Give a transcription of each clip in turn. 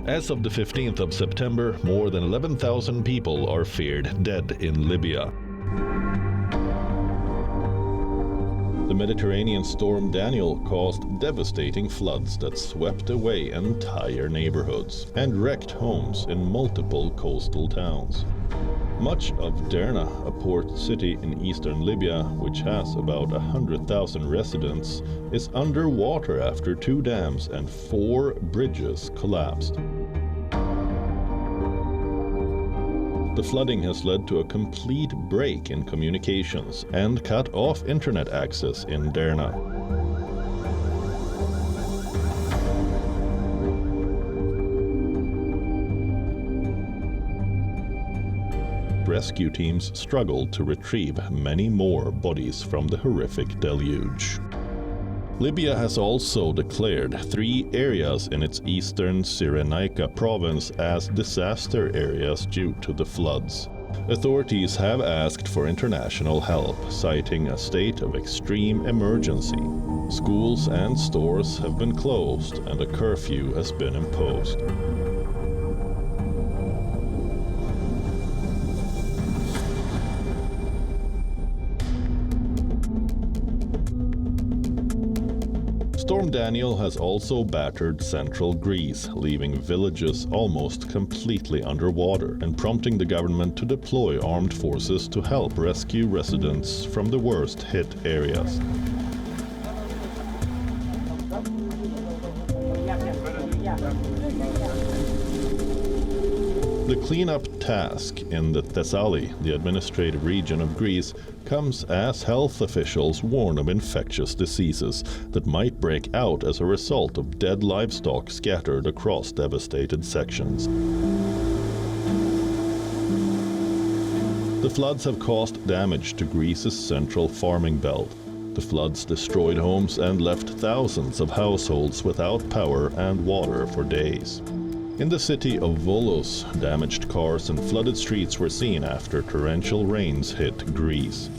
As of the 15th of September, more than 11,000 people are feared dead in Libya. The Mediterranean storm Daniel caused devastating floods that swept away entire neighborhoods and wrecked homes in multiple coastal towns. Much of Derna, a port city in eastern Libya, which has about 100,000 residents, is underwater after 2 dams and 4 bridges collapsed. The flooding has led to a complete break in communications and cut off internet access in Derna. Rescue teams struggled to retrieve many more bodies from the horrific deluge. Libya has also declared 3 areas in its eastern Cyrenaica province as disaster areas due to the floods. Authorities have asked for international help, citing a state of extreme emergency. Schools and stores have been closed and a curfew has been imposed. Storm Daniel has also battered central Greece, leaving villages almost completely underwater and prompting the government to deploy armed forces to help rescue residents from the worst-hit areas. The cleanup task in the Thessaly, the administrative region of Greece, comes as health officials warn of infectious diseases that might break out as a result of dead livestock scattered across devastated sections. The floods have caused damage to Greece's central farming belt. The floods destroyed homes and left thousands of households without power and water for days. In the city of Volos, damaged cars and flooded streets were seen after torrential rains hit Greece.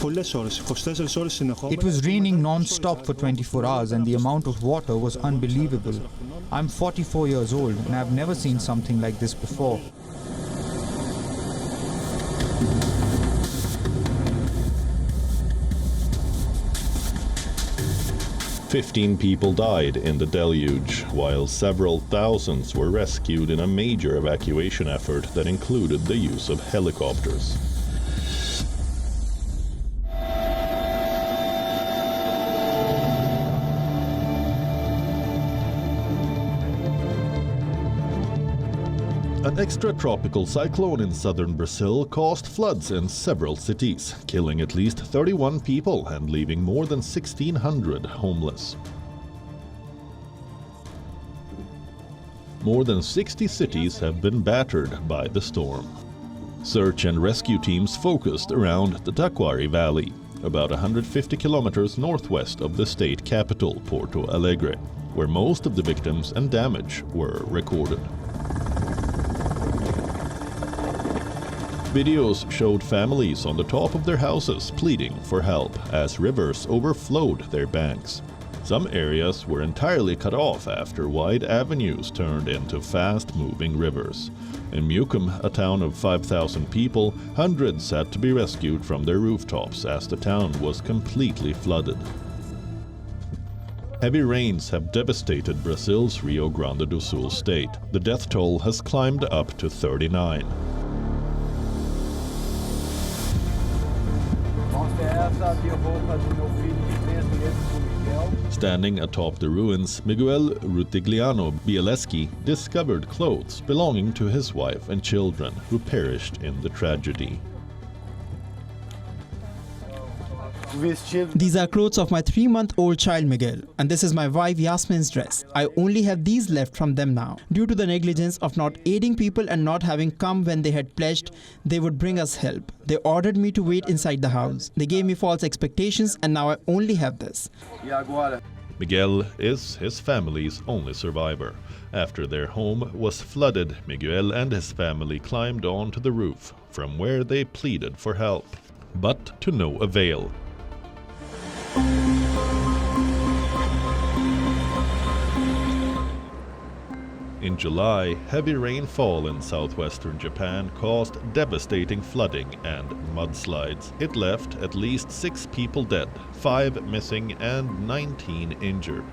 It was raining non-stop for 24 hours and the amount of water was unbelievable. I'm 44 years old and I've never seen something like this before. "15 people died in the deluge, while several thousands were rescued in a major evacuation effort that included the use of helicopters. An extratropical cyclone in southern Brazil caused floods in several cities, killing at least 31 people and leaving more than 1,600 homeless. More than 60 cities have been battered by the storm. Search and rescue teams focused around the Taquari Valley, about 150 kilometers northwest of the state capital, Porto Alegre, where most of the victims and damage were recorded. Videos showed families on the top of their houses pleading for help as rivers overflowed their banks. Some areas were entirely cut off after wide avenues turned into fast-moving rivers. In Mucum, a town of 5,000 people, hundreds had to be rescued from their rooftops as the town was completely flooded. Heavy rains have devastated Brazil's Rio Grande do Sul state. The death toll has climbed up to 39. Standing atop the ruins, Miguel Rutigliano Bieleschi discovered clothes belonging to his wife and children who perished in the tragedy. These are clothes of my 3-month-old child Miguel, and this is my wife Yasmin's dress. I only have these left from them now. Due to the negligence of not aiding people and not having come when they had pledged they would bring us help, they ordered me to wait inside the house. They gave me false expectations and now I only have this. Miguel is his family's only survivor. After their home was flooded, Miguel and his family climbed onto the roof, from where they pleaded for help, but to no avail. In July, heavy rainfall in southwestern Japan caused devastating flooding and mudslides. It left at least 6 people dead, 5 missing, and 19 injured.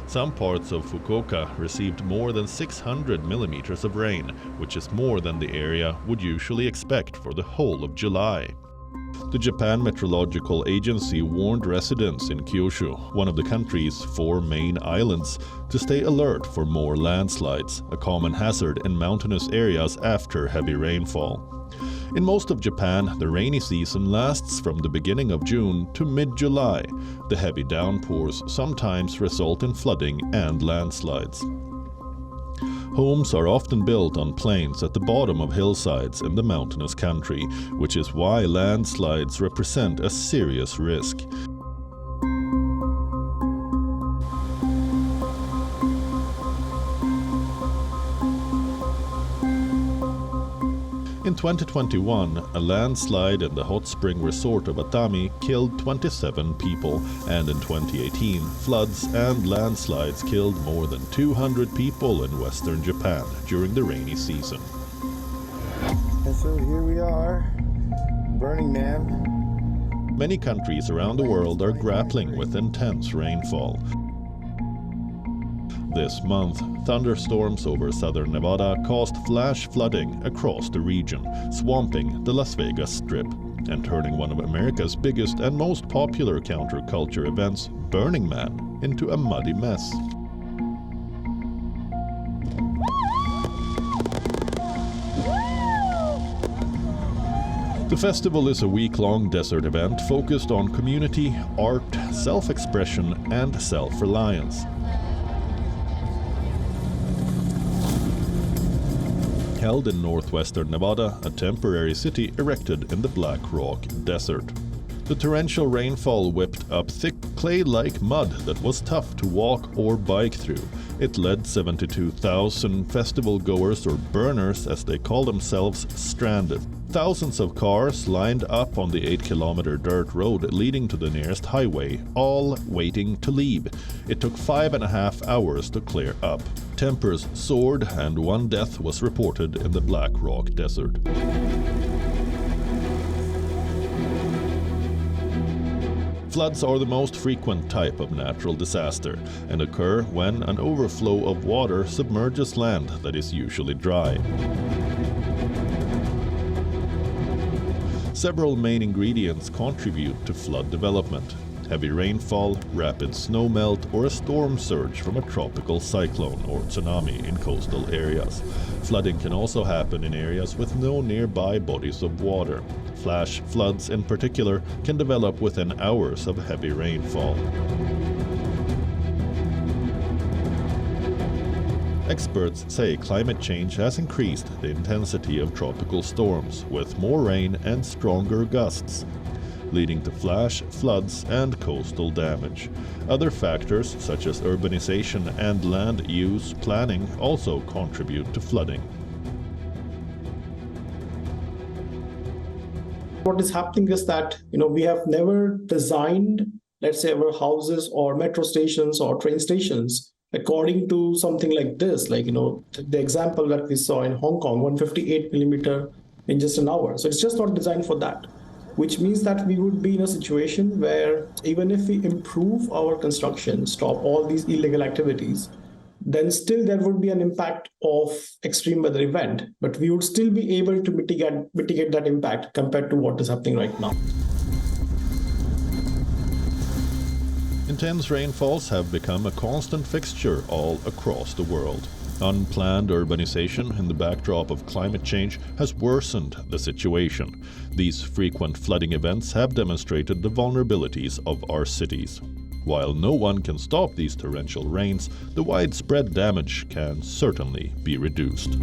Some parts of Fukuoka received more than 600 millimeters of rain, which is more than the area would usually expect for the whole of July. The Japan Meteorological Agency warned residents in Kyushu, one of the country's 4 main islands, to stay alert for more landslides, a common hazard in mountainous areas after heavy rainfall. In most of Japan, the rainy season lasts from the beginning of June to mid-July. The heavy downpours sometimes result in flooding and landslides. Homes are often built on plains at the bottom of hillsides in the mountainous country, which is why landslides represent a serious risk. In 2021, a landslide in the hot spring resort of Atami killed 27 people, and in 2018, floods and landslides killed more than 200 people in western Japan during the rainy season. And so here we are, Burning Man. Many countries around the world are grappling with intense rainfall. This month, thunderstorms over southern Nevada caused flash flooding across the region, swamping the Las Vegas Strip and turning one of America's biggest and most popular counterculture events, Burning Man, into a muddy mess. The festival is a week-long desert event focused on community, art, self-expression, and self-reliance. Held in northwestern Nevada, a temporary city erected in the Black Rock Desert. The torrential rainfall whipped up thick clay-like mud that was tough to walk or bike through. It led 72,000 festival goers, or burners as they call themselves, stranded. Thousands of cars lined up on the 8-kilometer dirt road leading to the nearest highway, all waiting to leave. It took 5.5 hours to clear up. Tempers soared and 1 death was reported in the Black Rock Desert. Floods are the most frequent type of natural disaster and occur when an overflow of water submerges land that is usually dry. Several main ingredients contribute to flood development: heavy rainfall, rapid snowmelt, or a storm surge from a tropical cyclone or tsunami in coastal areas. Flooding can also happen in areas with no nearby bodies of water. Flash floods in particular can develop within hours of heavy rainfall. Experts say climate change has increased the intensity of tropical storms, with more rain and stronger gusts, leading to flash floods and coastal damage. Other factors, such as urbanization and land use planning, also contribute to flooding. What is happening is that, we have never designed, let's say, our houses or metro stations or train stations according to something like this, the example that we saw in Hong Kong, 158 millimeter in just an hour. So it's just not designed for that, which means that we would be in a situation where even if we improve our construction, stop all these illegal activities, then still there would be an impact of extreme weather event, but we would still be able to mitigate that impact compared to what is happening right now. Intense rainfalls have become a constant fixture all across the world. Unplanned urbanization in the backdrop of climate change has worsened the situation. These frequent flooding events have demonstrated the vulnerabilities of our cities. While no one can stop these torrential rains, the widespread damage can certainly be reduced.